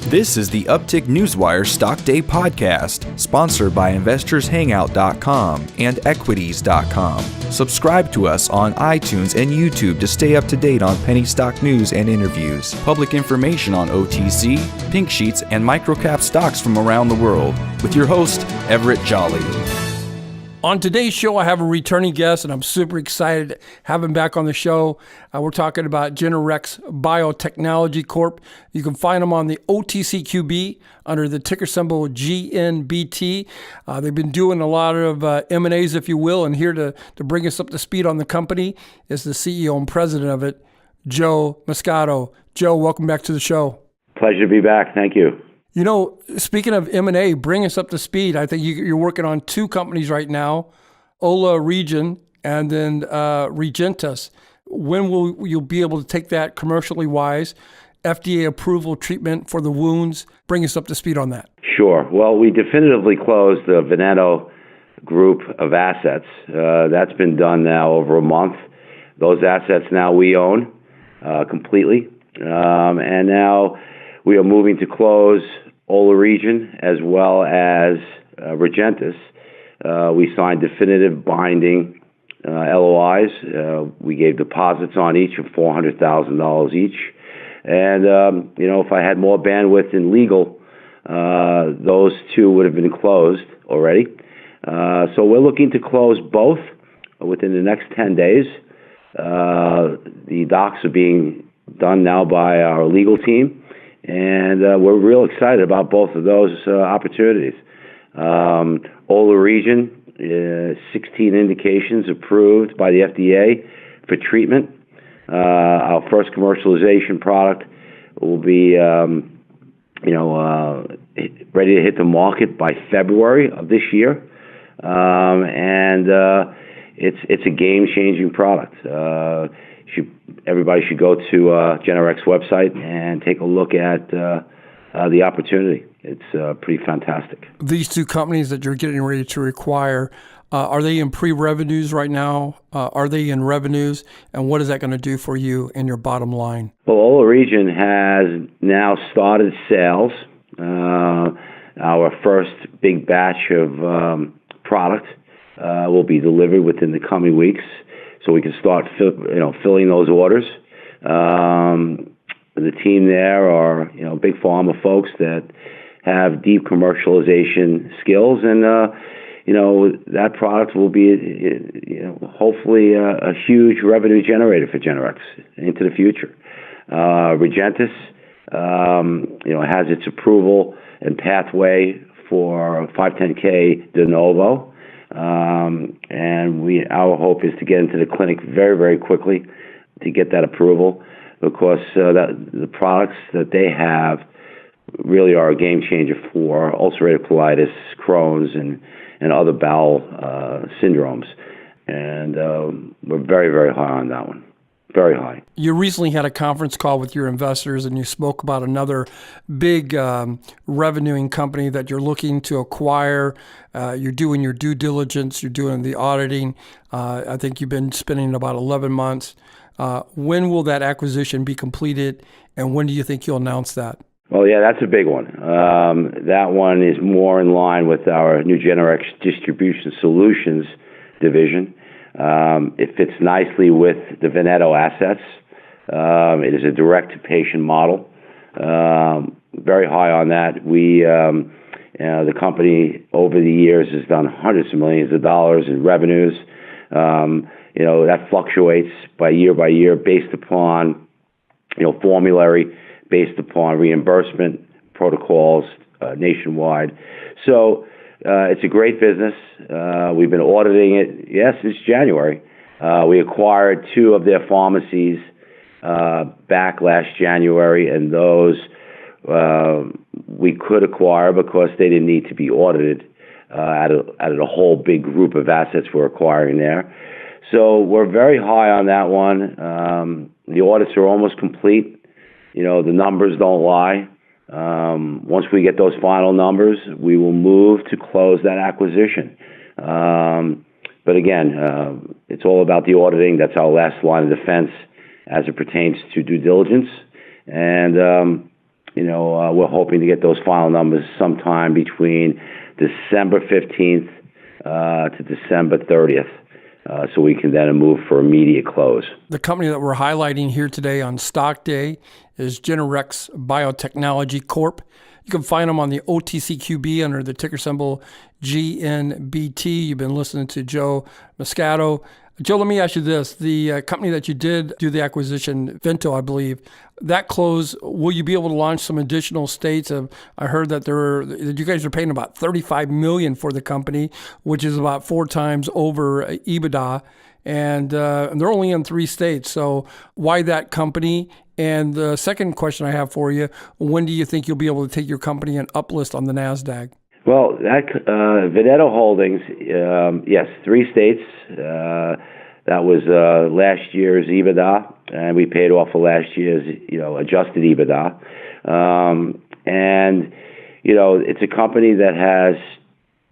This is the Uptick Newswire Stock Day podcast, sponsored by InvestorsHangout.com and Equities.com. Subscribe to us on iTunes and YouTube to stay up to date on penny stock news and interviews, public information on OTC, pink sheets, and microcap stocks from around the world. With your host, Everett Jolly. On today's show, I have a returning guest, and I'm super excited to have him back on the show. We're talking about Generex Biotechnology Corp. You can find them on the OTCQB under the ticker symbol GNBT. They've been doing a lot of M&As, if you will, and here to bring us up to speed on the company is the CEO and president of it, Joe Moscato. Joe, welcome back to the show. Pleasure to be back. Thank you. You know, speaking of M&A, bring us up to speed. I think you're working on two companies right now, Ola Region and then Regentus. When will you be able to take that commercially wise, FDA approval treatment for the wounds? Bring us up to speed on that. Sure. Well, we definitively closed the Veneto group of assets. That's been done now over a month. Those assets now we own completely. And now we are moving to close Ola Region as well as Regentus. We signed definitive binding LOIs. We gave deposits on each of $400,000 each. And, if I had more bandwidth in legal, those two would have been closed already. So we're looking to close both within the next 10 days. The docs are being done now by our legal team. And we're real excited about both of those opportunities. Ola Region, 16 indications approved by the FDA for treatment. Our first commercialization product will be, ready to hit the market by February of this year. It's a game-changing product. Everybody should go to Generex website and take a look at the opportunity. It's pretty fantastic. These two companies that you're getting ready to acquire, are they in pre-revenues right now? Are they in revenues? And what is that going to do for you and your bottom line? Well, Ola Region has now started sales. Our first big batch of product will be delivered within the coming weeks. So we can start filling those orders. The team there are big pharma folks that have deep commercialization skills, and that product will be hopefully a huge revenue generator for Generex into the future. Regentus has its approval and pathway for 510K de novo. And our hope is to get into the clinic very, very quickly to get that approval, because the products that they have really are a game changer for ulcerative colitis, Crohn's, and other bowel syndromes. And we're very, very high on that one. Very high. You recently had a conference call with your investors, and you spoke about another big revenuing company that you're looking to acquire. You're doing your due diligence. You're doing the auditing. I think you've been spending about 11 months. When will that acquisition be completed, and when do you think you'll announce that? Well, yeah, that's a big one. That one is more in line with our new Generex Distribution Solutions division. It fits nicely with the Veneto assets. It is a direct-to-patient model. Very high on that. The company over the years has done hundreds of millions of dollars in revenues. That fluctuates by year based upon, formulary, based upon reimbursement protocols nationwide. So it's a great business. We've been auditing it, since January. We acquired two of their pharmacies back last January, and those we could acquire because they didn't need to be audited out of a whole big group of assets we're acquiring there. So we're very high on that one. The audits are almost complete. The numbers don't lie. Once we get those final numbers, we will move to close that acquisition. But again, it's all about the auditing. That's our last line of defense as it pertains to due diligence. And we're hoping to get those final numbers sometime between December 15th to December 30th. So we can then move for immediate close. The company that we're highlighting here today on Stock Day is Generex Biotechnology Corp. You can find them on the OTCQB under the ticker symbol GNBT. You've been listening to Joe Moscato. Joe, let me ask you this. The company that you did do the acquisition, Vento, I believe, that closed. Will you be able to launch some additional states? I heard that you guys are paying about $35 million for the company, which is about 4 times over EBITDA. And they're only in 3 states. So why that company? And the second question I have for you, when do you think you'll be able to take your company and uplist on the NASDAQ? Well, that Veneto Holdings, yes, 3 states. That was last year's EBITDA, and we paid off of last year's, adjusted EBITDA. It's a company that has,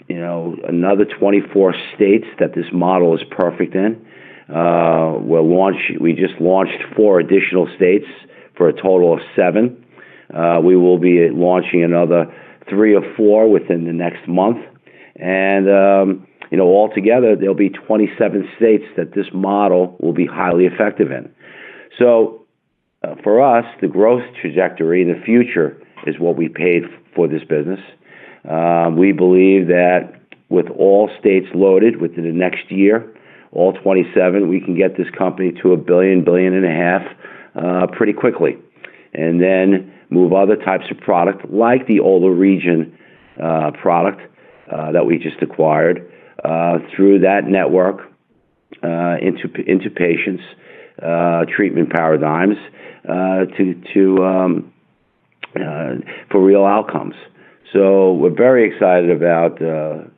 another 24 states that this model is perfect in. We just launched 4 additional states for a total of 7. We will be launching another 3 or 4 within the next month. And, altogether, there'll be 27 states that this model will be highly effective in. So for us, the growth trajectory in the future is what we paid for this business. We believe that with all states loaded within the next year, all 27, we can get this company to $1 billion, $1.5 billion pretty quickly. And then move other types of product like the Ola region product that we just acquired through that network into patients, treatment paradigms for real outcomes. So we're very excited about the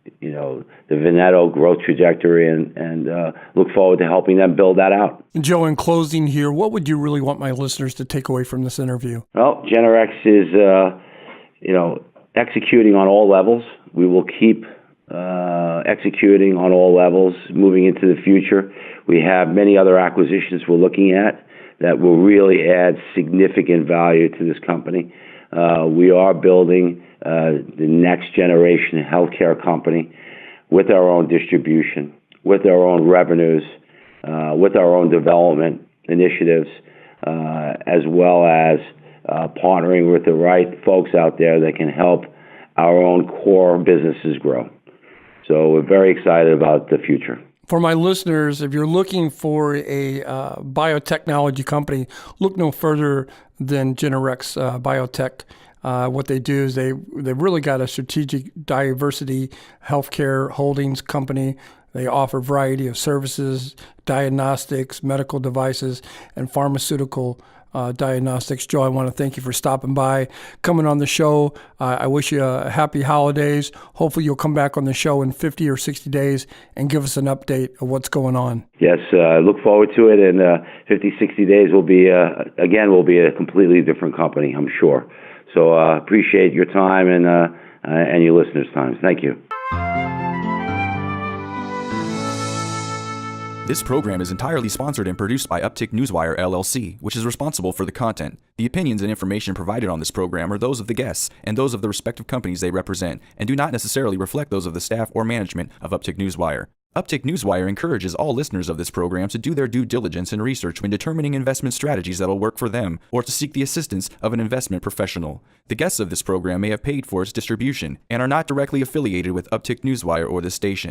Veneto growth trajectory and look forward to helping them build that out. Joe, in closing here, what would you really want my listeners to take away from this interview? Well, Generex is executing on all levels. We will keep executing on all levels moving into the future. We have many other acquisitions we're looking at that will really add significant value to this company. We are building the next generation healthcare company with our own distribution, with our own revenues, with our own development initiatives, as well as partnering with the right folks out there that can help our own core businesses grow. So we're very excited about the future. For my listeners, if you're looking for a biotechnology company, look no further than Generex Biotech. What they do is they've really got a strategic diversity healthcare holdings company. They offer a variety of services, diagnostics, medical devices, and pharmaceutical diagnostics. Joe, I want to thank you for stopping by, coming on the show. I wish you a happy holidays. Hopefully you'll come back on the show in 50 or 60 days and give us an update of what's going on. Yes, look forward to it. And 50, 60 days will be a completely different company, I'm sure. So appreciate your time and your listeners' time. Thank you. This program is entirely sponsored and produced by Uptick Newswire, LLC, which is responsible for the content. The opinions and information provided on this program are those of the guests and those of the respective companies they represent, and do not necessarily reflect those of the staff or management of Uptick Newswire. Uptick Newswire encourages all listeners of this program to do their due diligence and research when determining investment strategies that will work for them, or to seek the assistance of an investment professional. The guests of this program may have paid for its distribution and are not directly affiliated with Uptick Newswire or this station.